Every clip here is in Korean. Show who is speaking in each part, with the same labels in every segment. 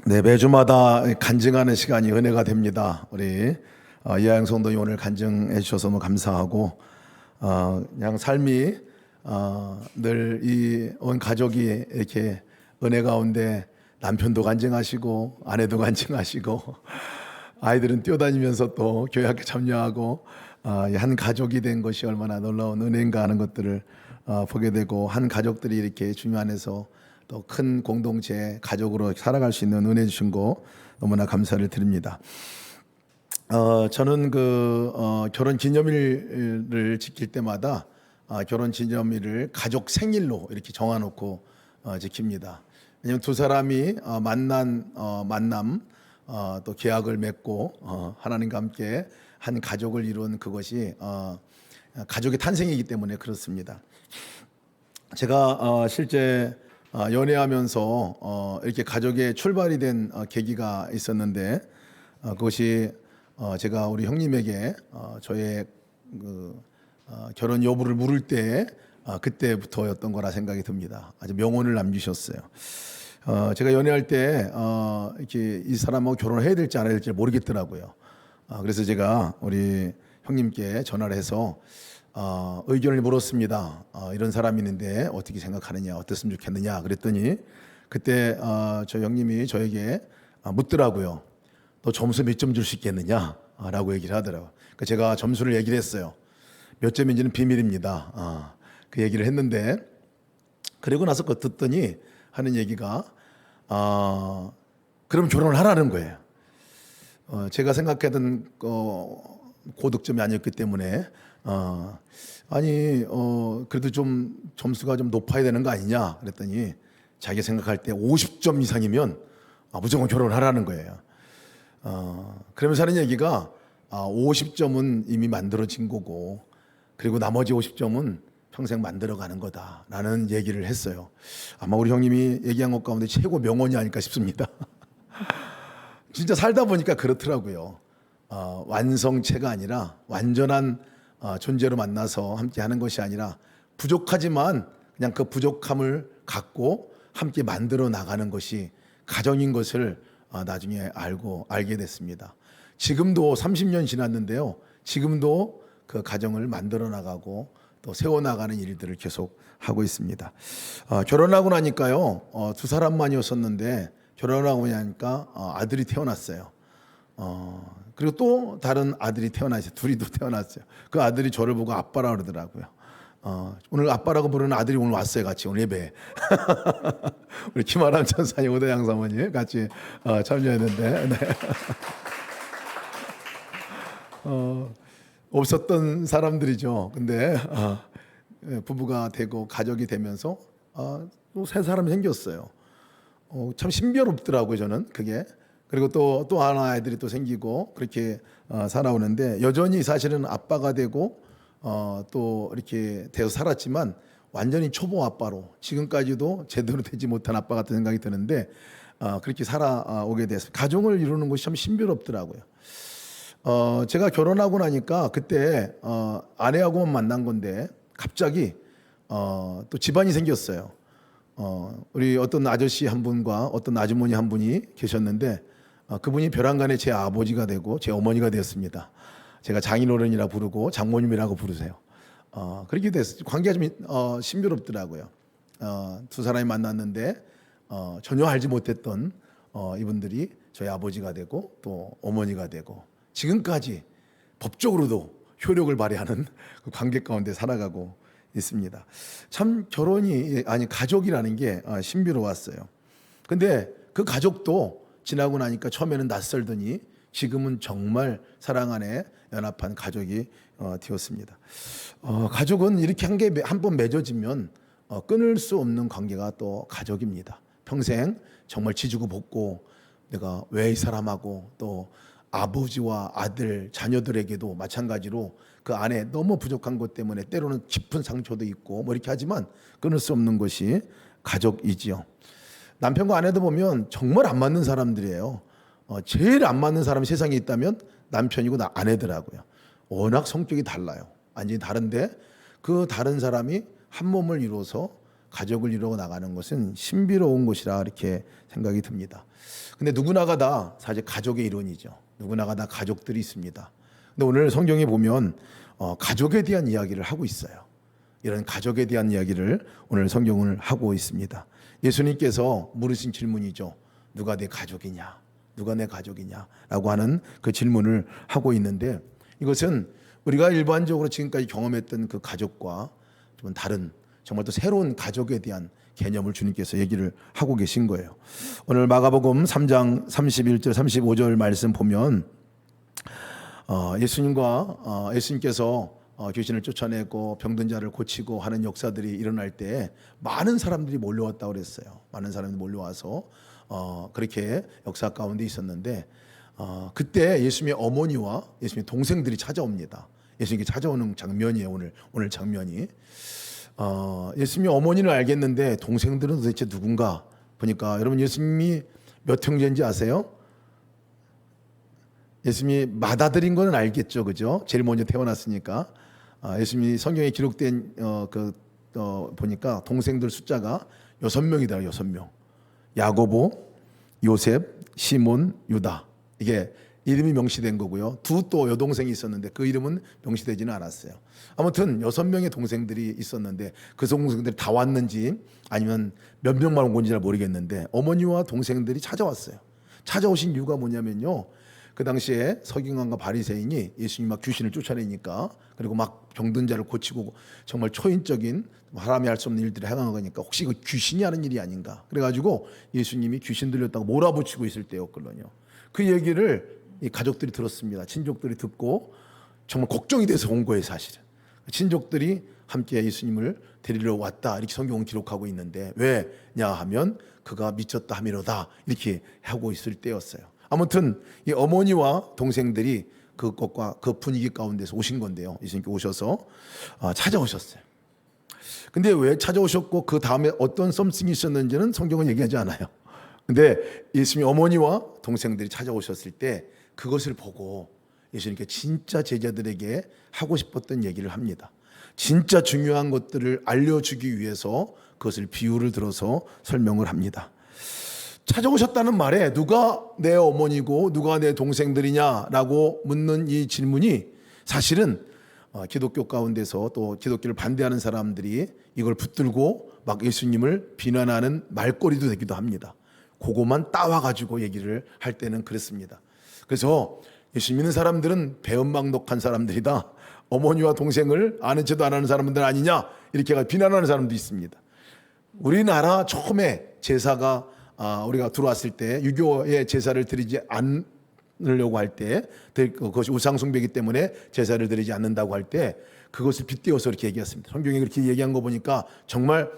Speaker 1: 네, 매주마다 간증하는 시간이 은혜가 됩니다. 우리 이하영 성도님 오늘 간증해 주셔서 너무 감사하고 그냥 삶이 늘 이 온 가족이 이렇게 은혜 가운데 남편도 간증하시고 아내도 간증하시고 아이들은 뛰어다니면서 또 교회 학교 참여하고 한 가족이 된 것이 얼마나 놀라운 은혜인가 하는 것들을 보게 되고 한 가족들이 이렇게 주님 안에서 또 큰 공동체 가족으로 살아갈 수 있는 은혜 주신 거 너무나 감사를 드립니다. 저는 결혼 기념일을 지킬 때마다 결혼 기념일을 가족 생일로 이렇게 정해놓고 지킵니다. 왜냐하면 두 사람이 만난 만남 또 계약을 맺고 하나님과 함께 한 가족을 이룬 그것이 가족의 탄생이기 때문에 그렇습니다. 제가 실제 연애하면서 이렇게 가족의 출발이 된 계기가 있었는데 그것이 제가 우리 형님에게 저의 결혼 여부를 물을 때 그때부터였던 거라 생각이 듭니다. 아주 명언을 남기셨어요. 제가 연애할 때 이렇게 이 사람하고 결혼을 해야 될지 안 해야 될지 모르겠더라고요. 그래서 제가 우리 형님께 전화를 해서 의견을 물었습니다. 이런 사람이 있는데 어떻게 생각하느냐, 어땠으면 좋겠느냐 그랬더니 그때 저 형님이 저에게 묻더라고요. 너 점수 몇 점 줄 수 있겠느냐 라고 얘기를 하더라고요. 그러니까 제가 점수를 얘기를 했어요. 몇 점인지는 비밀입니다. 그 얘기를 했는데 그리고 나서 그거 듣더니 하는 얘기가 그럼 결혼을 하라는 거예요. 제가 생각했던 고득점이 아니었기 때문에 그래도 좀 점수가 좀 높아야 되는 거 아니냐 그랬더니 자기 생각할 때 50점 이상이면 무조건 결혼을 하라는 거예요. 그러면서 하는 얘기가 50점은 이미 만들어진 거고 그리고 나머지 50점은 평생 만들어가는 거다라는 얘기를 했어요. 아마 우리 형님이 얘기한 것 가운데 최고 명언이 아닐까 싶습니다. 진짜 살다 보니까 그렇더라고요. 완성체가 아니라 완전한 존재로 만나서 함께 하는 것이 아니라 부족하지만 그냥 그 부족함을 갖고 함께 만들어 나가는 것이 가정인 것을 나중에 알게 됐습니다. 지금도 30년 지났는데요. 지금도 그 가정을 만들어 나가고 또 세워나가는 일들을 계속 하고 있습니다. 결혼하고 나니까요. 두 사람만이었었는데 결혼하고 나니까 아들이 태어났어요. 그리고 또 다른 아들이 태어났어요. 둘이 또 태어났어요. 그 아들이 저를 보고 아빠라 그러더라고요. 오늘 아빠라고 부르는 아들이 오늘 왔어요. 같이 오늘 예배에. 우리 김아람 천사님, 오대양 사모님 같이 참여했는데 네. 없었던 사람들이죠. 근데 부부가 되고 가족이 되면서 또 새 사람이 생겼어요. 참 신비롭더라고요. 저는 그게. 그리고 또 하나 아이들이 또 생기고 그렇게 살아오는데 여전히 사실은 아빠가 되고 또 이렇게 되어 살았지만 완전히 초보 아빠로 지금까지도 제대로 되지 못한 아빠 같은 생각이 드는데 그렇게 살아오게 됐습니다. 가정을 이루는 것이 참 신비롭더라고요. 제가 결혼하고 나니까 그때 아내하고만 만난 건데 갑자기 또 집안이 생겼어요. 우리 어떤 아저씨 한 분과 어떤 아주머니 한 분이 계셨는데 그분이 벼랑간에 제 아버지가 되고 제 어머니가 되었습니다. 제가 장인어른이라 부르고 장모님이라고 부르세요. 그렇게 됐어요. 관계가 좀 신비롭더라고요. 두 사람이 만났는데 전혀 알지 못했던 이분들이 저희 아버지가 되고 또 어머니가 되고 지금까지 법적으로도 효력을 발휘하는 그 관계 가운데 살아가고 있습니다. 참 가족이라는 게 신비로웠어요. 근데 그 가족도 지나고 나니까 처음에는 낯설더니 지금은 정말 사랑 안에 연합한 가족이 되었습니다. 가족은 이렇게 한 번 맺어지면 끊을 수 없는 관계가 또 가족입니다. 평생 정말 지지고 볶고 내가 왜 이 사람하고 또 아버지와 아들, 자녀들에게도 마찬가지로 그 안에 너무 부족한 것 때문에 때로는 깊은 상처도 있고 뭐 이렇게 하지만 끊을 수 없는 것이 가족이지요. 남편과 아내도 보면 정말 안 맞는 사람들이에요. 제일 안 맞는 사람이 세상에 있다면 남편이고 아내더라고요. 워낙 성격이 달라요. 완전히 다른데 그 다른 사람이 한 몸을 이루어서 가족을 이루어 나가는 것은 신비로운 것이라 이렇게 생각이 듭니다. 근데 누구나가 다 사실 가족의 일원이죠. 누구나가 다 가족들이 있습니다. 근데 오늘 성경에 보면 가족에 대한 이야기를 하고 있어요. 이런 가족에 대한 이야기를 오늘 성경을 하고 있습니다. 예수님께서 물으신 질문이죠. 누가 내 가족이냐? 누가 내 가족이냐? 라고 하는 그 질문을 하고 있는데, 이것은 우리가 일반적으로 지금까지 경험했던 그 가족과 좀 다른, 정말 또 새로운 가족에 대한 개념을 주님께서 얘기를 하고 계신 거예요. 오늘 마가복음 3장 31절 35절 말씀 보면 예수님께서 귀신을 쫓아내고 병든 자를 고치고 하는 역사들이 일어날 때 많은 사람들이 몰려왔다고 그랬어요. 많은 사람들이 몰려와서 그렇게 역사 가운데 있었는데, 그때 예수님의 어머니와 예수님의 동생들이 찾아옵니다. 예수님께 찾아오는 장면이에요. 오늘 장면이. 예수님이 어머니는 알겠는데 동생들은 도대체 누군가 보니까, 여러분 예수님이 몇 형제인지 아세요? 예수님이 맏아들인 거는 알겠죠, 그죠? 제일 먼저 태어났으니까. 예수님이 성경에 기록된 보니까 동생들 숫자가 6명이다. 6명. 야고보, 요셉, 시몬, 유다. 이게 이름이 명시된 거고요. 두 또 여동생이 있었는데 그 이름은 명시되지는 않았어요. 아무튼 6명의 동생들이 있었는데 그 동생들이 다 왔는지 아니면 몇 명만 온 건지 잘 모르겠는데 어머니와 동생들이 찾아왔어요. 찾아오신 이유가 뭐냐면요, 그 당시에 서기관과 바리새인이 예수님 막 귀신을 쫓아내니까, 그리고 막 병든 자를 고치고 정말 초인적인 사람이 할 수 없는 일들을 행한 거니까 혹시 그 귀신이 하는 일이 아닌가, 그래가지고 예수님이 귀신 들렸다고 몰아붙이고 있을 때였거든요. 그 얘기를 이 가족들이 들었습니다. 친족들이 듣고 정말 걱정이 돼서 온 거예요. 사실은 친족들이 함께 예수님을 데리러 왔다, 이렇게 성경은 기록하고 있는데, 왜냐 하면 그가 미쳤다 하미로다 이렇게 하고 있을 때였어요. 아무튼 이 어머니와 동생들이 그것과 그 분위기 가운데서 오신 건데요. 예수님께 오셔서 찾아오셨어요. 근데 왜 찾아오셨고 그 다음에 어떤 썸씽이 있었는지는 성경은 얘기하지 않아요. 근데 예수님 어머니와 동생들이 찾아오셨을 때 그것을 보고 예수님께 진짜 제자들에게 하고 싶었던 얘기를 합니다. 진짜 중요한 것들을 알려주기 위해서 그것을 비유를 들어서 설명을 합니다. 찾아오셨다는 말에 누가 내 어머니고 누가 내 동생들이냐라고 묻는 이 질문이 사실은 기독교 가운데서 또 기독교를 반대하는 사람들이 이걸 붙들고 막 예수님을 비난하는 말거리도 되기도 합니다. 그것만 따와가지고 얘기를 할 때는 그렇습니다. 그래서 예수 믿는 사람들은 배은망덕한 사람들이다, 어머니와 동생을 아는 척도 안 하는 사람들 아니냐, 이렇게 비난하는 사람도 있습니다. 우리나라 처음에 제사가 우리가 들어왔을 때 유교의 제사를 드리지 않으려고 할 때, 그것이 우상숭배이기 때문에 제사를 드리지 않는다고 할 때 그것을 빗대어서 이렇게 얘기했습니다. 성경에 그렇게 얘기한 거 보니까 정말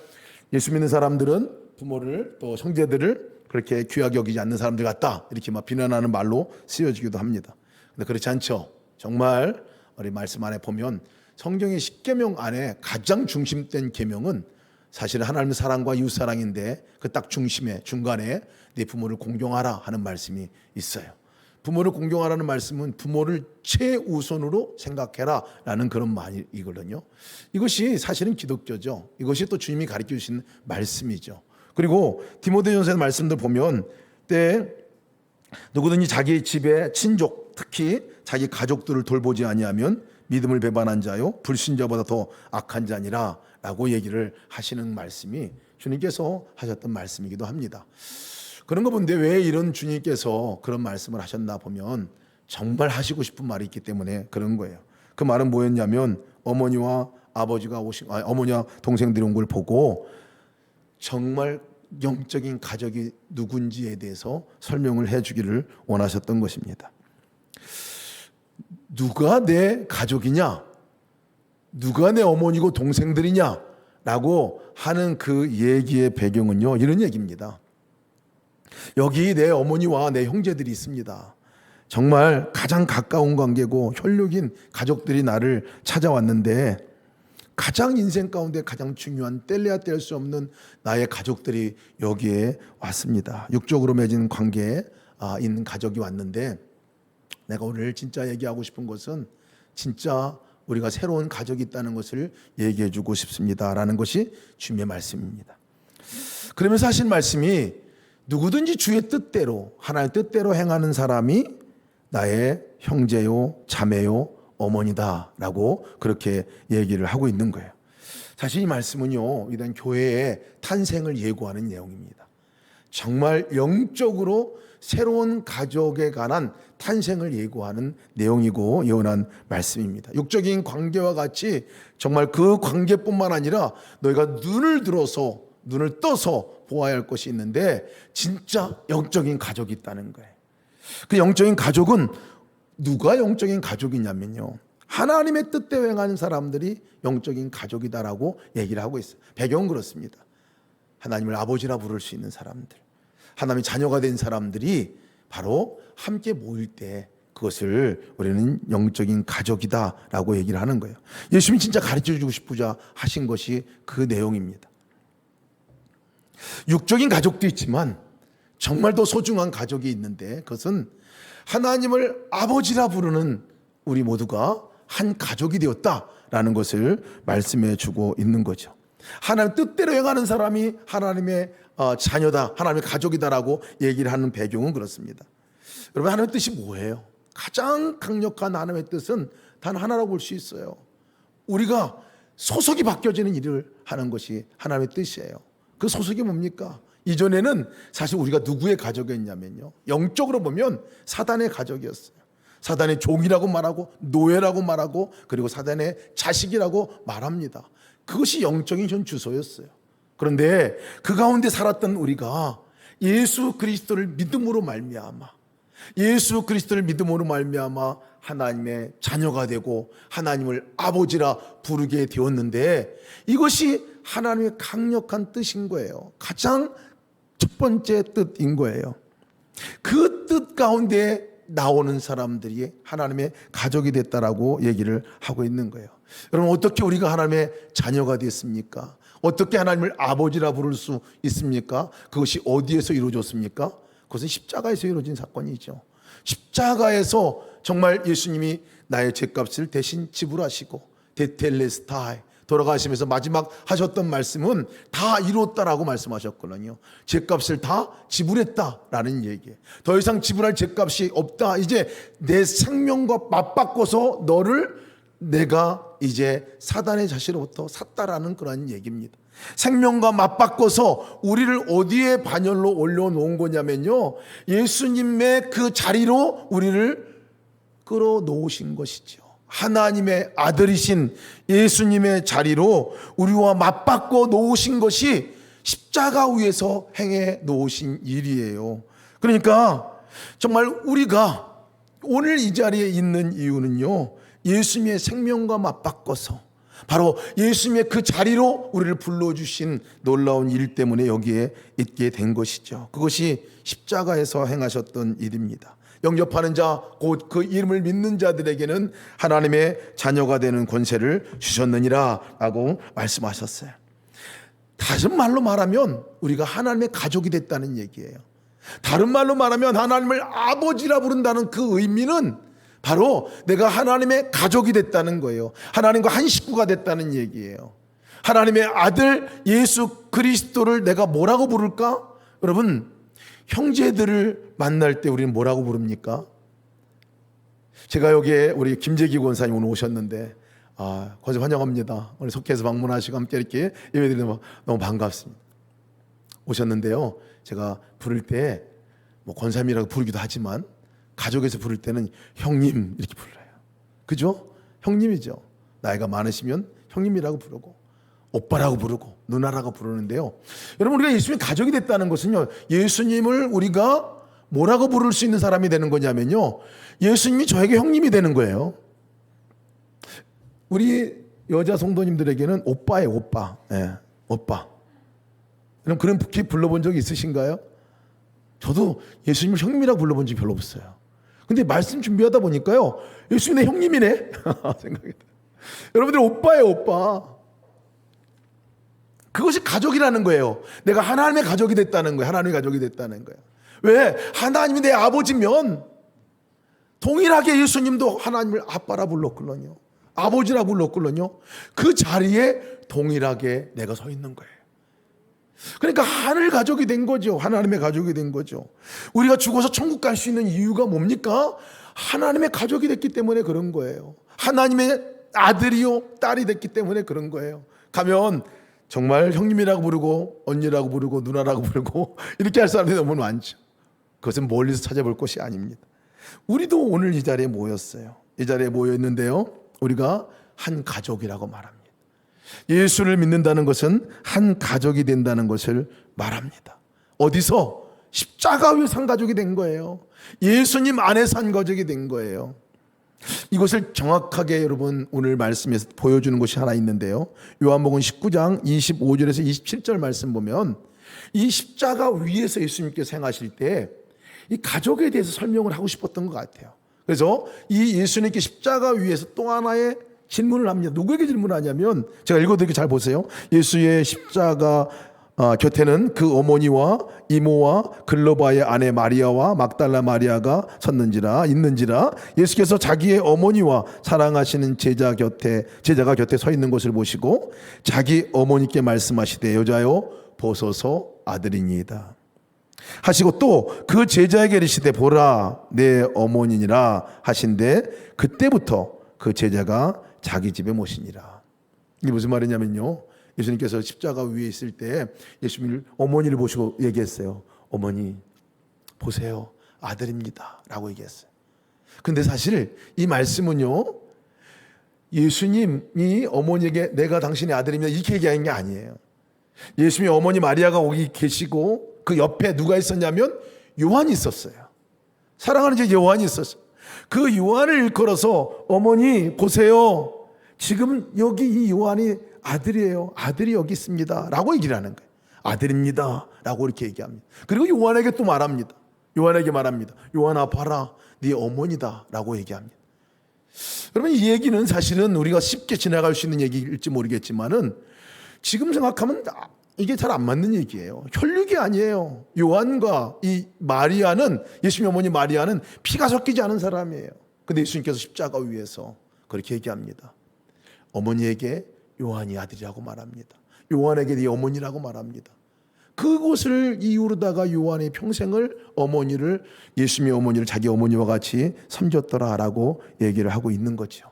Speaker 1: 예수 믿는 사람들은 부모를 또 형제들을 그렇게 귀하게 여기지 않는 사람들 같다, 이렇게 막 비난하는 말로 쓰여지기도 합니다. 근데 그렇지 않죠. 정말 우리 말씀 안에 보면 성경의 10계명 안에 가장 중심된 계명은 사실은 하나님의 사랑과 이웃 사랑인데, 그 딱 중심에 중간에 네 부모를 공경하라 하는 말씀이 있어요. 부모를 공경하라는 말씀은 부모를 최우선으로 생각해라 라는 그런 말이거든요. 이것이 사실은 기독교죠. 이것이 또 주님이 가르쳐 주신 말씀이죠. 그리고 디모데전서의 말씀들 보면 때 누구든지 자기 집의 친족, 특히 자기 가족들을 돌보지 아니하면 믿음을 배반한 자요 불신자보다 더 악한 자니라 라고 얘기를 하시는 말씀이 주님께서 하셨던 말씀이기도 합니다. 그런 거 본데 왜 이런 주님께서 그런 말씀을 하셨나 보면 정말 하시고 싶은 말이 있기 때문에 그런 거예요. 그 말은 뭐였냐면 어머니와 어머니와 동생들이 온 걸 보고 정말 영적인 가족이 누군지에 대해서 설명을 해주기를 원하셨던 것입니다. 누가 내 가족이냐, 누가 내 어머니고 동생들이냐 라고 하는 그 얘기의 배경은요, 이런 얘기입니다. 여기 내 어머니와 내 형제들이 있습니다. 정말 가장 가까운 관계고 혈육인 가족들이 나를 찾아왔는데, 가장 인생 가운데 가장 중요한 뗄래야 뗄 수 없는 나의 가족들이 여기에 왔습니다. 육적으로 맺은 관계에 있는 가족이 왔는데, 내가 오늘 진짜 얘기하고 싶은 것은 진짜 우리가 새로운 가족이 있다는 것을 얘기해 주고 싶습니다라는 것이 주님의 말씀입니다. 그러면서 하신 말씀이 누구든지 주의 뜻대로, 하나님의 뜻대로 행하는 사람이 나의 형제요 자매요 어머니다라고 그렇게 얘기를 하고 있는 거예요. 사실 이 말씀은요, 이런 교회의 탄생을 예고하는 내용입니다. 정말 영적으로 새로운 가족에 관한 탄생을 예고하는 내용이고 예언한 말씀입니다. 육적인 관계와 같이 정말 그 관계뿐만 아니라 너희가 눈을 떠서 보아야 할 것이 있는데 진짜 영적인 가족이 있다는 거예요. 그 영적인 가족은 누가 영적인 가족이냐면요, 하나님의 뜻대로 행하는 사람들이 영적인 가족이다라고 얘기를 하고 있어요. 배경은 그렇습니다. 하나님을 아버지라 부를 수 있는 사람들, 하나님의 자녀가 된 사람들이 바로 함께 모일 때 그것을 우리는 영적인 가족이다라고 얘기를 하는 거예요. 예수님이 진짜 가르쳐주고 싶고자 하신 것이 그 내용입니다. 육적인 가족도 있지만 정말 더 소중한 가족이 있는데 그것은 하나님을 아버지라 부르는 우리 모두가 한 가족이 되었다라는 것을 말씀해 주고 있는 거죠. 하나님 뜻대로 행하는 사람이 하나님의 자녀다, 하나님의 가족이다라고 얘기를 하는 배경은 그렇습니다. 여러분, 하나님의 뜻이 뭐예요? 가장 강력한 하나님의 뜻은 단 하나라고 볼 수 있어요. 우리가 소속이 바뀌어지는 일을 하는 것이 하나님의 뜻이에요. 그 소속이 뭡니까? 이전에는 사실 우리가 누구의 가족이었냐면요, 영적으로 보면 사단의 가족이었어요. 사단의 종이라고 말하고 노예라고 말하고 그리고 사단의 자식이라고 말합니다. 그것이 영적인 전 주소였어요. 그런데 그 가운데 살았던 우리가 예수 그리스도를 믿음으로 말미암아 하나님의 자녀가 되고 하나님을 아버지라 부르게 되었는데 이것이 하나님의 강력한 뜻인 거예요. 가장 첫 번째 뜻인 거예요. 그 뜻 가운데 나오는 사람들이 하나님의 가족이 됐다라고 얘기를 하고 있는 거예요. 여러분, 어떻게 우리가 하나님의 자녀가 됐습니까? 어떻게 하나님을 아버지라 부를 수 있습니까? 그것이 어디에서 이루어졌습니까? 그것은 십자가에서 이루어진 사건이죠. 십자가에서 정말 예수님이 나의 죄값을 대신 지불하시고 데텔레스타이 돌아가시면서 마지막 하셨던 말씀은 다 이루었다라고 말씀하셨거든요. 죄값을 다 지불했다라는 얘기예요. 더 이상 지불할 죄값이 없다. 이제 내 생명과 맞바꿔서 너를 내가 이제 사단의 자신으로부터 샀다라는 그런 얘기입니다. 생명과 맞바꿔서 우리를 어디에 반열로 올려놓은 거냐면요, 예수님의 그 자리로 우리를 끌어놓으신 것이죠. 하나님의 아들이신 예수님의 자리로 우리와 맞바꿔 놓으신 것이 십자가 위에서 행해 놓으신 일이에요. 그러니까 정말 우리가 오늘 이 자리에 있는 이유는요, 예수님의 생명과 맞바꿔서 바로 예수님의 그 자리로 우리를 불러주신 놀라운 일 때문에 여기에 있게 된 것이죠. 그것이 십자가에서 행하셨던 일입니다. 영접하는 자, 곧 그 이름을 믿는 자들에게는 하나님의 자녀가 되는 권세를 주셨느니라 라고 말씀하셨어요. 다른 말로 말하면 우리가 하나님의 가족이 됐다는 얘기예요. 다른 말로 말하면 하나님을 아버지라 부른다는 그 의미는 바로 내가 하나님의 가족이 됐다는 거예요. 하나님과 한 식구가 됐다는 얘기예요. 하나님의 아들 예수 그리스도를 내가 뭐라고 부를까? 여러분, 형제들을 만날 때 우리는 뭐라고 부릅니까? 제가 여기에 우리 김재기 권사님 오늘 오셨는데 권사 환영합니다. 오늘 속해서 방문하시고 함께 이렇게 예배드리는 너무 반갑습니다. 오셨는데요, 제가 부를 때 뭐 권사님이라고 부르기도 하지만 가족에서 부를 때는 형님 이렇게 불러요. 그죠? 형님이죠. 나이가 많으시면 형님이라고 부르고 오빠라고 부르고 누나라고 부르는데요, 여러분, 우리가 예수님의 가족이 됐다는 것은요, 예수님을 우리가 뭐라고 부를 수 있는 사람이 되는 거냐면요, 예수님이 저에게 형님이 되는 거예요. 우리 여자 성도님들에게는 오빠예요. 오빠. 네, 오빠. 여러분, 그런 부키 불러본 적이 있으신가요? 저도 예수님을 형님이라고 불러본 적이 별로 없어요. 근데 말씀 준비하다 보니까요, 예수님 내 형님이네 생각이 들어요. 여러분들, 오빠예요. 오빠. 그것이 가족이라는 거예요. 내가 하나님의 가족이 됐다는 거예요. 하나님의 가족이 됐다는 거예요. 왜? 하나님이 내 아버지면 동일하게 예수님도 하나님을 아빠라 불렀거든요. 아버지라고 불렀거든요. 그 자리에 동일하게 내가 서 있는 거예요. 그러니까 하늘 가족이 된 거죠. 하나님의 가족이 된 거죠. 우리가 죽어서 천국 갈 수 있는 이유가 뭡니까? 하나님의 가족이 됐기 때문에 그런 거예요. 하나님의 아들이요 딸이 됐기 때문에 그런 거예요. 가면 정말 형님이라고 부르고 언니라고 부르고 누나라고 부르고 이렇게 할 사람들이 너무 많죠. 그것은 멀리서 찾아볼 것이 아닙니다. 우리도 오늘 이 자리에 모였어요. 이 자리에 모여 있는데요, 우리가 한 가족이라고 말합니다. 예수를 믿는다는 것은 한 가족이 된다는 것을 말합니다. 어디서? 십자가 위에 산 가족이 된 거예요. 예수님 안에서 한 가족이 된 거예요. 이것을 정확하게 여러분 오늘 말씀에서 보여주는 것이 하나 있는데요, 요한복음 19장 25절에서 27절 말씀 보면 이 십자가 위에서 예수님께서 행하실 때 이 가족에 대해서 설명을 하고 싶었던 것 같아요. 그래서 이 예수님께 십자가 위에서 또 하나의 질문을 합니다. 누구에게 질문하냐면, 제가 읽어드릴게요. 잘 보세요. 예수의 십자가 곁에는 그 어머니와 이모와 글로바의 아내 마리아와 막달라 마리아가 있는지라 예수께서 자기의 어머니와 사랑하시는 제자가 곁에 서 있는 것을 보시고 자기 어머니께 말씀하시되 여자여 보소서 아들이니이다 하시고 또 그 제자에게 이르시되 보라 내 어머니니라 하신데 그때부터 그 제자가 자기 집에 모시니라. 이게 무슨 말이냐면요, 예수님께서 십자가 위에 있을 때 예수님 어머니를 보시고 얘기했어요. 어머니 보세요, 아들입니다 라고 얘기했어요. 근데 사실 이 말씀은요, 예수님이 어머니에게 내가 당신의 아들입니다 이렇게 얘기한 게 아니에요. 예수님의 어머니 마리아가 거기 계시고 그 옆에 누가 있었냐면 요한이 있었어요. 사랑하는 제 요한이 있었어요. 그 요한을 일컬어서 어머니 보세요, 지금 여기 이 요한이 아들이에요. 아들이 여기 있습니다 라고 얘기를 하는 거예요. 아들입니다 라고 이렇게 얘기합니다. 그리고 요한에게 또 말합니다. 요한에게 말합니다. 요한아 봐라 네 어머니다 라고 얘기합니다. 여러분 이 얘기는 사실은 우리가 쉽게 지나갈 수 있는 얘기일지 모르겠지만은 지금 생각하면 이게 잘 안 맞는 얘기예요. 혈육이 아니에요. 요한과 이 마리아는, 예수님 어머니 마리아는 피가 섞이지 않은 사람이에요. 근데 예수님께서 십자가 위에서 그렇게 얘기합니다. 어머니에게 요한이 아들이라고 말합니다. 요한에게 네 어머니라고 말합니다. 그것을 이유로다가 요한의 평생을 예수님의 어머니를 자기 어머니와 같이 섬겼더라라고 얘기를 하고 있는 거죠.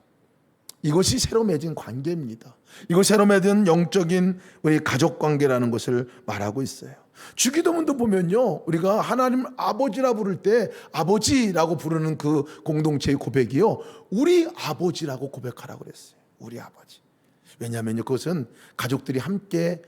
Speaker 1: 이것이 새로 맺은 관계입니다. 이것이 새로 맺은 영적인 우리 가족 관계라는 것을 말하고 있어요. 주기도문도 보면요, 우리가 하나님 아버지라 부를 때 아버지라고 부르는 그 공동체의 고백이요, 우리 아버지라고 고백하라고 그랬어요. 우리 아버지. 왜냐하면 그것은 가족들이 함께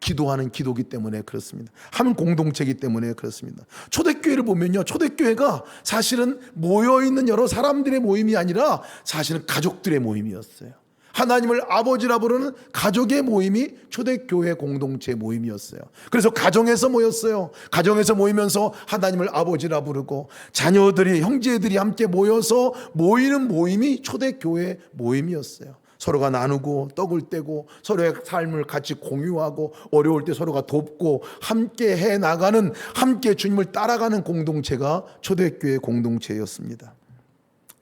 Speaker 1: 기도하는 기도기 때문에 그렇습니다. 한 공동체이기 때문에 그렇습니다. 초대교회를 보면요, 초대교회가 사실은 모여있는 여러 사람들의 모임이 아니라 사실은 가족들의 모임이었어요. 하나님을 아버지라 부르는 가족의 모임이 초대교회 공동체 모임이었어요. 그래서 가정에서 모였어요. 가정에서 모이면서 하나님을 아버지라 부르고 자녀들이, 형제들이 함께 모여서 모이는 모임이 초대교회 모임이었어요. 서로가 나누고 떡을 떼고 서로의 삶을 같이 공유하고 어려울 때 서로가 돕고 함께 해나가는, 함께 주님을 따라가는 공동체가 초대교회 공동체였습니다.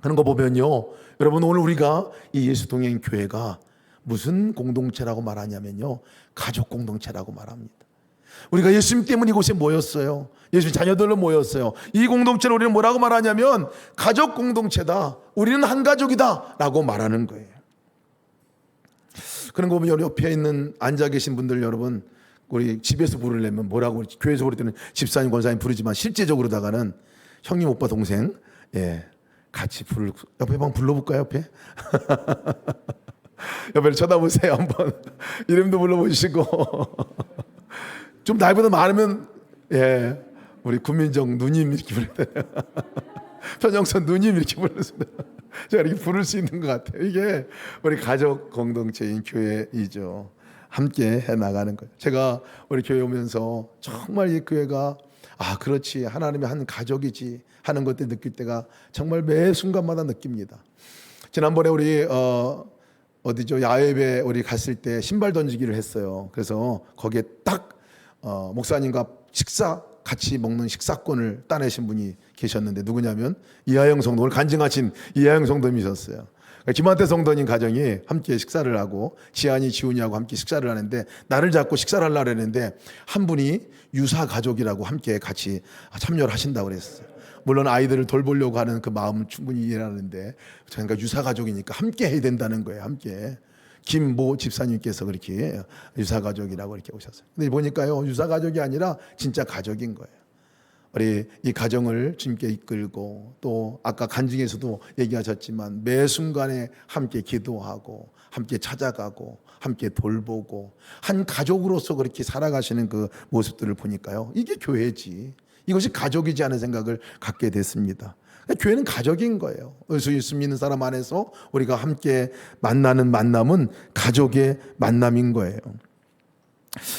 Speaker 1: 그런 거 보면요, 여러분 오늘 우리가 이 예수동행교회가 무슨 공동체라고 말하냐면요, 가족 공동체라고 말합니다. 우리가 예수님 때문에 이곳에 모였어요. 예수님 자녀들로 모였어요. 이 공동체를 우리는 뭐라고 말하냐면 가족 공동체다, 우리는 한 가족이다 라고 말하는 거예요. 그런 거 보면 옆에 있는 앉아 계신 분들, 여러분 우리 집에서 부르려면 뭐라고, 교회에서 부를 때는 집사님 권사님 부르지만 실제적으로다가는 형님 오빠 동생 같이 옆에 방 불러볼까요? 옆에 옆에 쳐다보세요 한번. 이름도 불러보시고 좀 나이보다 많으면 우리 구민정 누님 이렇게 부르잖아요. 편영선 누님 이렇게 부르습니다. 제가 이렇게 부를 수 있는 것 같아요. 이게 우리 가족 공동체인 교회이죠. 함께 해나가는 거예요. 제가 우리 교회 오면서 정말 이 교회가 그렇지, 하나님의 한 가족이지 하는 것들 느낄 때가 정말 매 순간마다 느낍니다. 지난번에 우리 어디죠, 야외에 우리 갔을 때 신발 던지기를 했어요. 그래서 거기에 딱 목사님과 같이 먹는 식사권을 따내신 분이 계셨는데 누구냐면 이하영 성도, 오늘 간증하신 이하영 성도님이셨어요. 김한태 성도님 가정이 함께 식사를 하고 지한이 지훈이하고 함께 식사를 하는데 나를 잡고 식사를 하려고 했는데 한 분이 유사 가족이라고 함께 같이 참여를 하신다고 그랬어요. 물론 아이들을 돌보려고 하는 그 마음은 충분히 이해하는데 그러니까 유사 가족이니까 함께 해야 된다는 거예요. 함께. 김모 집사님께서 그렇게 유사 가족이라고 이렇게 오셨어요. 근데 보니까요, 유사 가족이 아니라 진짜 가족인 거예요. 우리 이 가정을 주님께 이끌고 또 아까 간증에서도 얘기하셨지만 매 순간에 함께 기도하고 함께 찾아가고 함께 돌보고 한 가족으로서 그렇게 살아가시는 그 모습들을 보니까요, 이게 교회지, 이것이 가족이지 않은 생각을 갖게 됐습니다. 교회는 가족인 거예요. 예수 믿는 사람 안에서 우리가 함께 만나는 만남은 가족의 만남인 거예요.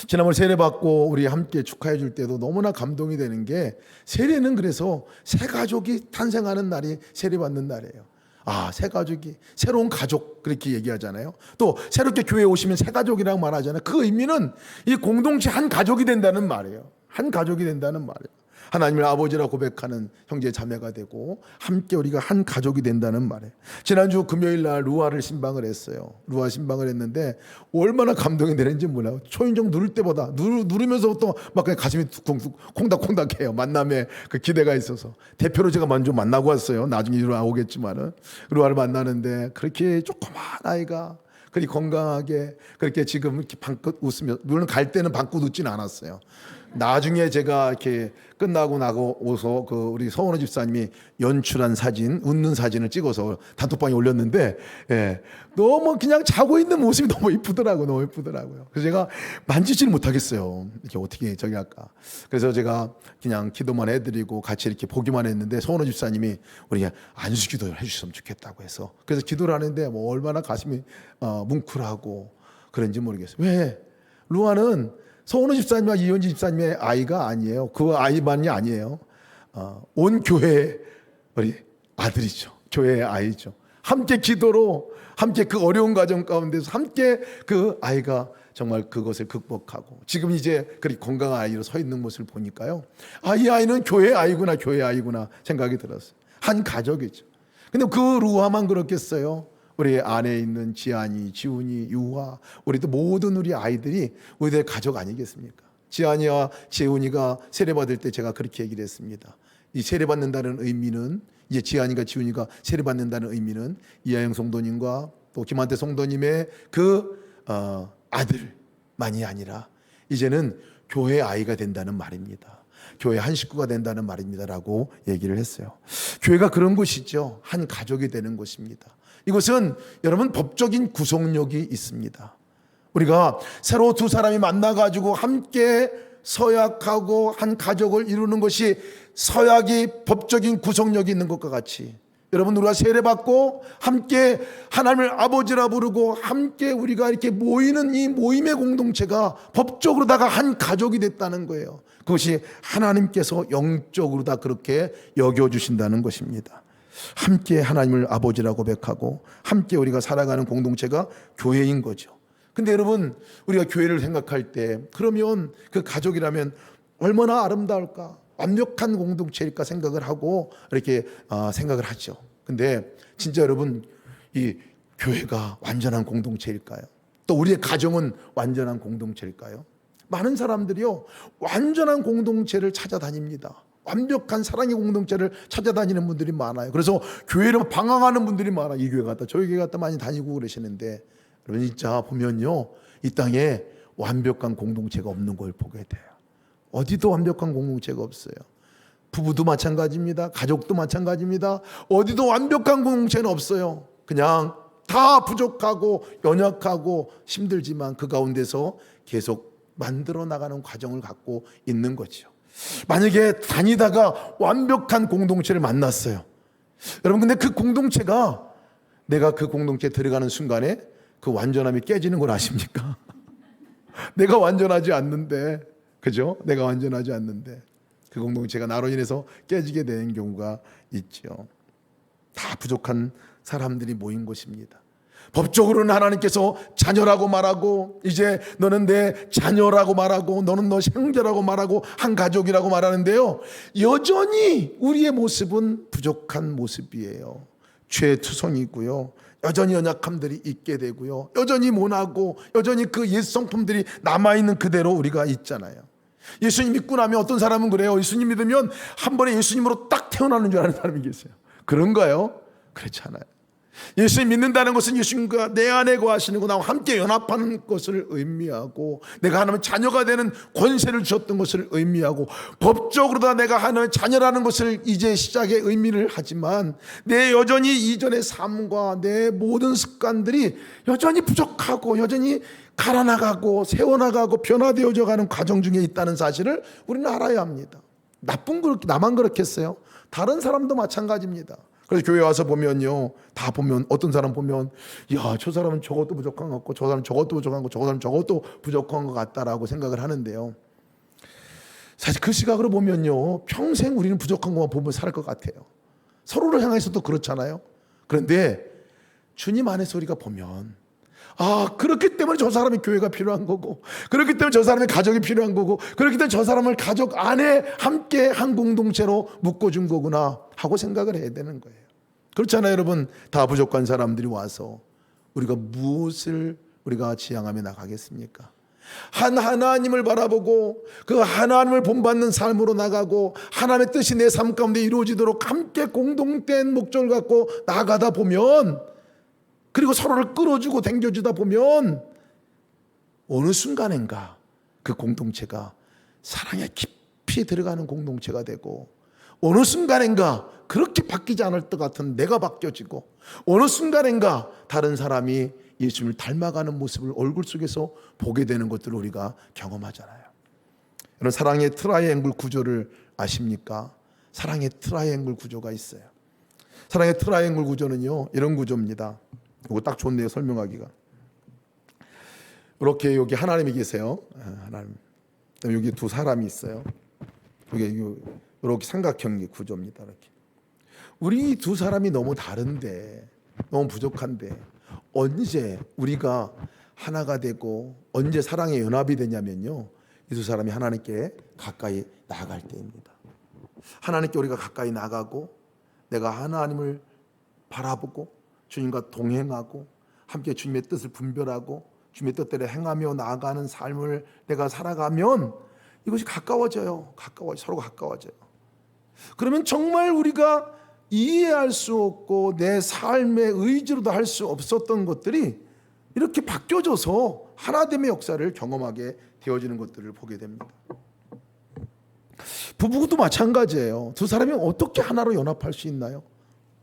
Speaker 1: 지난번 세례 받고 우리 함께 축하해 줄 때도 너무나 감동이 되는 게, 세례는 그래서 새 가족이 탄생하는 날이 세례 받는 날이에요. 아, 새 가족이, 새로운 가족, 그렇게 얘기하잖아요. 또 새롭게 교회에 오시면 새 가족이라고 말하잖아요. 그 의미는 이 공동체 한 가족이 된다는 말이에요. 한 가족이 된다는 말이에요. 하나님을 아버지라 고백하는 형제 자매가 되고 함께 우리가 한 가족이 된다는 말이에요. 지난주 금요일 날 루아를 신방을 했어요. 루아 신방을 했는데 얼마나 감동이 되는지 몰라요. 초인종 누를 때보다 누르면서부터 막 그냥 가슴이 콩닥콩닥해요. 만남에 그 기대가 있어서. 대표로 제가 먼저 만나고 왔어요. 나중에 루아 오겠지만은 루아를 만나는데 그렇게 조그만 아이가 그렇게 건강하게 그렇게 지금 이렇게 방긋 웃으며, 물론 갈 때는 방긋 웃지는 않았어요. 나중에 제가 이렇게 끝나고 나서 그 우리 서원호 집사님이 연출한 사진, 웃는 사진을 찍어서 단톡방에 올렸는데, 예, 너무 그냥 자고 있는 모습이 너무 이쁘더라고요. 너무 이쁘더라고요. 그래서 제가 만지지를 못하겠어요. 이렇게 어떻게 저기 할까. 그래서 제가 그냥 기도만 해드리고 같이 이렇게 보기만 했는데 서원호 집사님이 우리 안수 기도를 해주셨으면 좋겠다고 해서, 그래서 기도를 하는데 뭐 얼마나 가슴이 뭉클하고 그런지 모르겠어요. 왜? 루아는 서원호 집사님과 이현지 집사님의 아이가 아니에요. 그 아이만이 아니에요. 온 교회의 우리 아들이죠. 교회의 아이죠. 함께 기도로, 함께 그 어려운 과정 가운데서 함께 그 아이가 정말 그것을 극복하고 지금 이제 그렇게 건강한 아이로 서 있는 모습을 보니까요, 아, 이 아이는 교회의 아이구나, 교회의 아이구나 생각이 들었어요. 한 가족이죠. 근데 그 루아만 그렇겠어요? 우리 안에 있는 지한이, 지훈이, 유화, 우리도 모든 우리 아이들이 우리들의 가족 아니겠습니까? 지한이와 지훈이가 세례받을 때 제가 그렇게 얘기를 했습니다. 이 세례받는다는 의미는, 이제 지한이가 지훈이가 세례받는다는 의미는 이하영 성도님과 또 김한태 성도님의 그 아들만이 아니라 이제는 교회 아이가 된다는 말입니다. 교회 한 식구가 된다는 말입니다라고 얘기를 했어요. 교회가 그런 곳이죠. 한 가족이 되는 곳입니다. 이것은 여러분 법적인 구속력이 있습니다. 우리가 새로 두 사람이 만나가지고 함께 서약하고 한 가족을 이루는 것이 서약이 법적인 구속력이 있는 것과 같이, 여러분 우리가 세례받고 함께 하나님을 아버지라 부르고 함께 우리가 이렇게 모이는 이 모임의 공동체가 법적으로다가 한 가족이 됐다는 거예요. 그것이 하나님께서 영적으로 다 그렇게 여겨주신다는 것입니다. 함께 하나님을 아버지라 고백하고 함께 우리가 살아가는 공동체가 교회인 거죠. 근데 여러분, 우리가 교회를 생각할 때 그러면 그 가족이라면 얼마나 아름다울까, 완벽한 공동체일까 생각을 하고 이렇게 생각을 하죠. 근데 진짜 여러분, 이 교회가 완전한 공동체일까요? 또 우리의 가정은 완전한 공동체일까요? 많은 사람들이요, 완전한 공동체를 찾아다닙니다. 완벽한 사랑의 공동체를 찾아다니는 분들이 많아요. 그래서 교회를 방황하는 분들이 많아요. 이 교회 갔다 저희 교회 갔다 많이 다니고 그러시는데, 여러분 진짜 보면요, 이 땅에 완벽한 공동체가 없는 걸 보게 돼요. 어디도 완벽한 공동체가 없어요. 부부도 마찬가지입니다. 가족도 마찬가지입니다. 어디도 완벽한 공동체는 없어요. 그냥 다 부족하고 연약하고 힘들지만 그 가운데서 계속 만들어 나가는 과정을 갖고 있는 거죠. 만약에 다니다가 완벽한 공동체를 만났어요. 여러분, 근데 그 공동체가, 내가 그 공동체에 들어가는 순간에 그 완전함이 깨지는 걸 아십니까? 내가 완전하지 않는데, 그죠? 내가 완전하지 않는데 그 공동체가 나로 인해서 깨지게 되는 경우가 있죠. 다 부족한 사람들이 모인 곳입니다. 법적으로는 하나님께서 자녀라고 말하고, 이제 너는 내 자녀라고 말하고, 너는 너 형제라고 말하고, 한 가족이라고 말하는데요, 여전히 우리의 모습은 부족한 모습이에요. 죄투성이고요. 여전히 연약함들이 있게 되고요. 여전히 모나고 여전히 그 옛 성품들이 남아있는 그대로 우리가 있잖아요. 예수님 믿고 나면 어떤 사람은 그래요. 예수님 믿으면 한 번에 예수님으로 딱 태어나는 줄 아는 사람이 계세요. 그런가요? 그렇지 않아요. 예수님 믿는다는 것은 예수님과 내 안에 거하시는 나와 함께 연합하는 것을 의미하고, 내가 하나님의 자녀가 되는 권세를 주셨던 것을 의미하고, 법적으로 다 내가 하나님의 자녀라는 것을 이제 시작의 의미를 하지만, 내 여전히 이전의 삶과 내 모든 습관들이 여전히 부족하고 여전히 갈아나가고 세워나가고 변화되어져 가는 과정 중에 있다는 사실을 우리는 알아야 합니다. 나만 그렇겠어요? 다른 사람도 마찬가지입니다. 그래서 교회 와서 보면요, 다 보면 어떤 사람 보면, 야, 저 사람은 저것도 부족한 것 같고, 저 사람은 저것도 부족한 거, 저 사람은 저것도 부족한 것 같다라고 생각을 하는데요. 사실 그 시각으로 보면요, 평생 우리는 부족한 것만 보면 살 것 같아요. 서로를 향해서도 그렇잖아요. 그런데 주님 안에서 우리가 보면, 그렇기 때문에 저 사람이 교회가 필요한 거고, 그렇기 때문에 저 사람의 가족이 필요한 거고, 그렇기 때문에 저 사람을 가족 안에 함께 한 공동체로 묶어준 거구나 하고 생각을 해야 되는 거예요. 그렇잖아요, 여러분. 다 부족한 사람들이 와서 우리가 무엇을 우리가 지향하며 나가겠습니까? 하나님을 바라보고 그 하나님을 본받는 삶으로 나가고, 하나님의 뜻이 내 삶 가운데 이루어지도록 함께 공동된 목적을 갖고 나가다 보면, 그리고 서로를 끌어주고 당겨주다 보면 어느 순간인가 그 공동체가 사랑에 깊이 들어가는 공동체가 되고, 어느 순간인가 그렇게 바뀌지 않을 것 같은 내가 바뀌어지고, 어느 순간인가 다른 사람이 예수님을 닮아가는 모습을 얼굴 속에서 보게 되는 것들을 우리가 경험하잖아요. 여러분, 사랑의 트라이앵글 구조를 아십니까? 사랑의 트라이앵글 구조가 있어요. 사랑의 트라이앵글 구조는요, 이런 구조입니다. 이거 딱 좋네요, 설명하기가. 이렇게 여기 하나님이 계세요. 하나님. 여기 두 사람이 있어요. 이렇게 삼각형 구조입니다. 이렇게. 우리 두 사람이 너무 다른데, 너무 부족한데, 언제 우리가 하나가 되고 언제 사랑의 연합이 되냐면요, 이 두 사람이 하나님께 가까이 나아갈 때입니다. 하나님께 우리가 가까이 나가고, 내가 하나님을 바라보고 주님과 동행하고 함께 주님의 뜻을 분별하고 주님의 뜻대로 행하며 나아가는 삶을 내가 살아가면 이것이 가까워져요. 서로 가까워져요. 그러면 정말 우리가 이해할 수 없고 내 삶의 의지로도 할 수 없었던 것들이 이렇게 바뀌어져서 하나됨의 역사를 경험하게 되어지는 것들을 보게 됩니다. 부부도 마찬가지예요. 두 사람이 어떻게 하나로 연합할 수 있나요?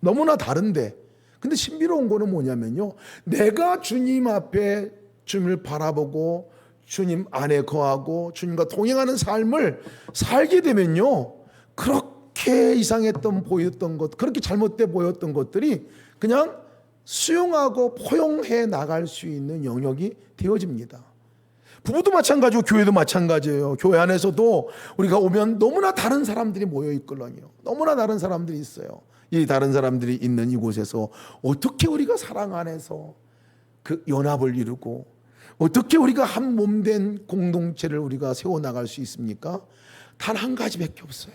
Speaker 1: 너무나 다른데. 근데 신비로운 거는 뭐냐면요, 내가 주님 앞에 주님을 바라보고 주님 안에 거하고 주님과 동행하는 삶을 살게 되면요, 그렇게 이상했던 보였던 것, 그렇게 잘못돼 보였던 것들이 그냥 수용하고 포용해 나갈 수 있는 영역이 되어집니다. 부부도 마찬가지고 교회도 마찬가지예요. 교회 안에서도 우리가 오면 너무나 다른 사람들이 모여 있거든요. 너무나 다른 사람들이 있어요. 이 다른 사람들이 있는 이곳에서 어떻게 우리가 사랑 안에서 그 연합을 이루고 어떻게 우리가 한 몸 된 공동체를 우리가 세워나갈 수 있습니까? 단 한 가지밖에 없어요.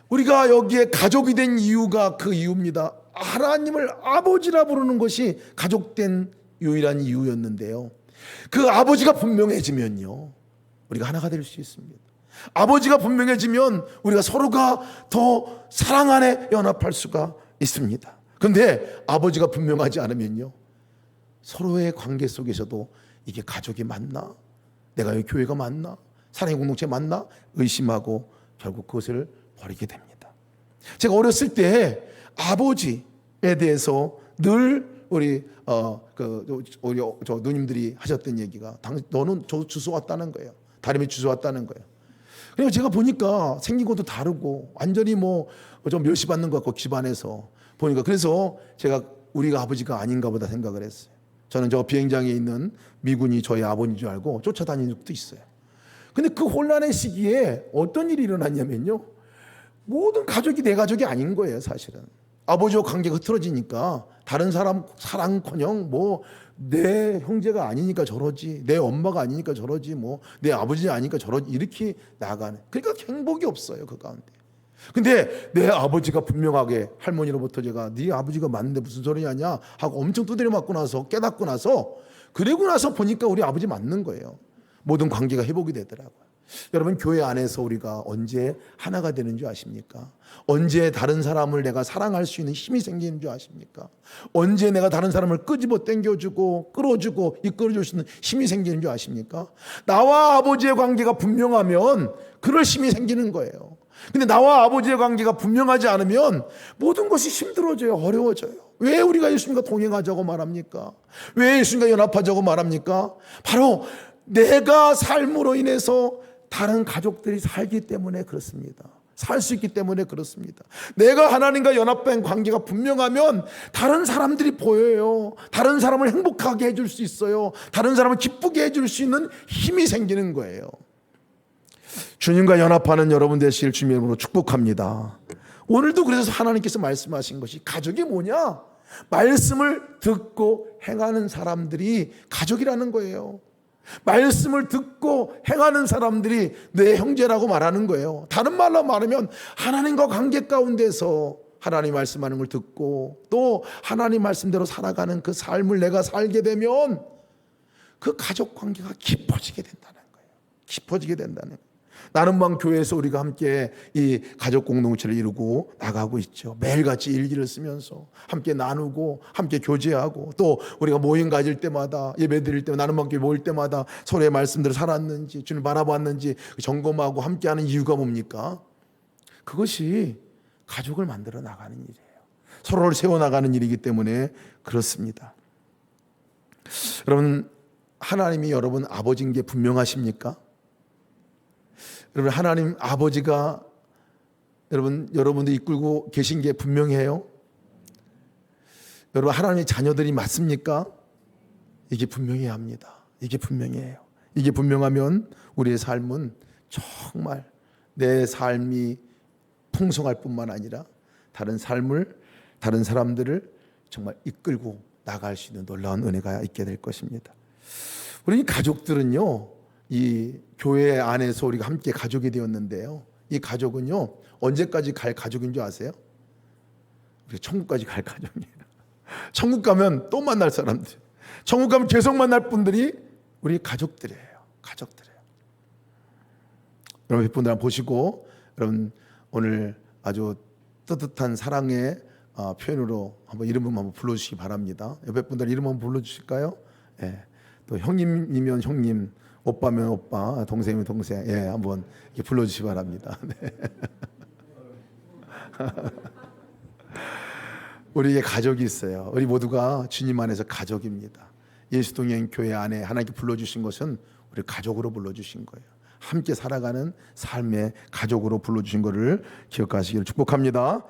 Speaker 1: 우리가 여기에 가족이 된 이유가 그 이유입니다. 하나님을 아버지라 부르는 것이 가족된 유일한 이유였는데요, 그 아버지가 분명해지면요, 우리가 하나가 될 수 있습니다. 아버지가 분명해지면 우리가 서로가 더 사랑 안에 연합할 수가 있습니다. 그런데 아버지가 분명하지 않으면요, 서로의 관계 속에서도 이게 가족이 맞나? 내가 여기 교회가 맞나? 사랑의 공동체 맞나? 의심하고 결국 그것을 버리게 됩니다. 제가 어렸을 때 아버지에 대해서 늘 우리 저 누님들이 하셨던 얘기가, 너는 저 주워 왔다는 거예요. 다름이 주워 왔다는 거예요. 그리고 제가 보니까 생긴 것도 다르고 완전히 좀 멸시받는 것 같고 집안에서 보니까, 그래서 제가 우리가 아버지가 아닌가 보다 생각을 했어요. 저는 저 비행장에 있는 미군이 저희 아버지인 줄 알고 쫓아다니는 적도 있어요. 근데 그 혼란의 시기에 어떤 일이 일어났냐면요, 모든 가족이 내 가족이 아닌 거예요. 사실은 아버지와 관계가 흐트러지니까 다른 사람 사랑커녕 내 형제가 아니니까 저러지, 내 엄마가 아니니까 저러지, 내 아버지 아니니까 저러지, 이렇게 나가는. 그러니까 행복이 없어요, 그 가운데. 근데 내 아버지가 분명하게 할머니로부터 제가 네 아버지가 맞는데 무슨 소리 하냐 하고 엄청 두드려 맞고 나서 깨닫고 나서 그리고 나서 보니까 우리 아버지 맞는 거예요. 모든 관계가 회복이 되더라고요. 여러분, 교회 안에서 우리가 언제 하나가 되는 줄 아십니까? 언제 다른 사람을 내가 사랑할 수 있는 힘이 생기는 줄 아십니까? 언제 내가 다른 사람을 끄집어 당겨주고 끌어주고 이끌어줄 수 있는 힘이 생기는 줄 아십니까? 나와 아버지의 관계가 분명하면 그럴 힘이 생기는 거예요. 근데 나와 아버지의 관계가 분명하지 않으면 모든 것이 힘들어져요. 어려워져요. 왜 우리가 예수님과 동행하자고 말합니까? 왜 예수님과 연합하자고 말합니까? 바로 내가 삶으로 인해서 다른 가족들이 살기 때문에 그렇습니다. 살 수 있기 때문에 그렇습니다. 내가 하나님과 연합된 관계가 분명하면 다른 사람들이 보여요. 다른 사람을 행복하게 해줄 수 있어요. 다른 사람을 기쁘게 해줄 수 있는 힘이 생기는 거예요. 주님과 연합하는 여러분 되시길 주님의 이름으로 축복합니다. 오늘도 그래서 하나님께서 말씀하신 것이 가족이 뭐냐? 말씀을 듣고 행하는 사람들이 가족이라는 거예요. 말씀을 듣고 행하는 사람들이 내 형제라고 말하는 거예요. 다른 말로 말하면 하나님과 관계 가운데서 하나님 말씀하는 걸 듣고 또 하나님 말씀대로 살아가는 그 삶을 내가 살게 되면 그 가족 관계가 깊어지게 된다는 거예요. 깊어지게 된다는 거예요. 나눔방 교회에서 우리가 함께 이 가족 공동체를 이루고 나가고 있죠. 매일같이 일기를 쓰면서 함께 나누고 함께 교제하고 또 우리가 모임 가질 때마다 예배 드릴 때 나눔방 교회 모일 때마다 서로의 말씀대로 살았는지 주님 바라봤는지 점검하고 함께하는 이유가 뭡니까? 그것이 가족을 만들어 나가는 일이에요. 서로를 세워나가는 일이기 때문에 그렇습니다. 여러분, 하나님이 여러분 아버지인 게 분명하십니까? 여러분, 하나님 아버지가 여러분들 이끌고 계신 게 분명해요. 여러분, 하나님의 자녀들이 맞습니까? 이게 분명해야 합니다. 이게 분명해요. 이게 분명하면 우리의 삶은 정말 내 삶이 풍성할 뿐만 아니라 다른 삶을, 다른 사람들을 정말 이끌고 나갈 수 있는 놀라운 은혜가 있게 될 것입니다. 우리 가족들은요, 이 교회 안에서 우리가 함께 가족이 되었는데요, 이 가족은요 언제까지 갈 가족인 줄 아세요? 우리 천국까지 갈 가족이에요. 천국 가면 또 만날 사람들, 천국 가면 계속 만날 분들이 우리 가족들이에요. 가족들이에요. 여러분, 분들 한번 보시고 여러분 오늘 아주 따뜻한 사랑의 표현으로 한번 이름 한번 불러주시기 바랍니다. 옆에 분들 이름 한번 불러주실까요? 예. 또 형님이면 형님, 오빠면 오빠, 동생이면 동생, 예, 한번 이렇게 불러주시기 바랍니다. 네. 우리의 가족이 있어요. 우리 모두가 주님 안에서 가족입니다. 예수동행 교회 안에 하나님께 불러주신 것은 우리 가족으로 불러주신 거예요. 함께 살아가는 삶의 가족으로 불러주신 것을 기억하시기를 축복합니다.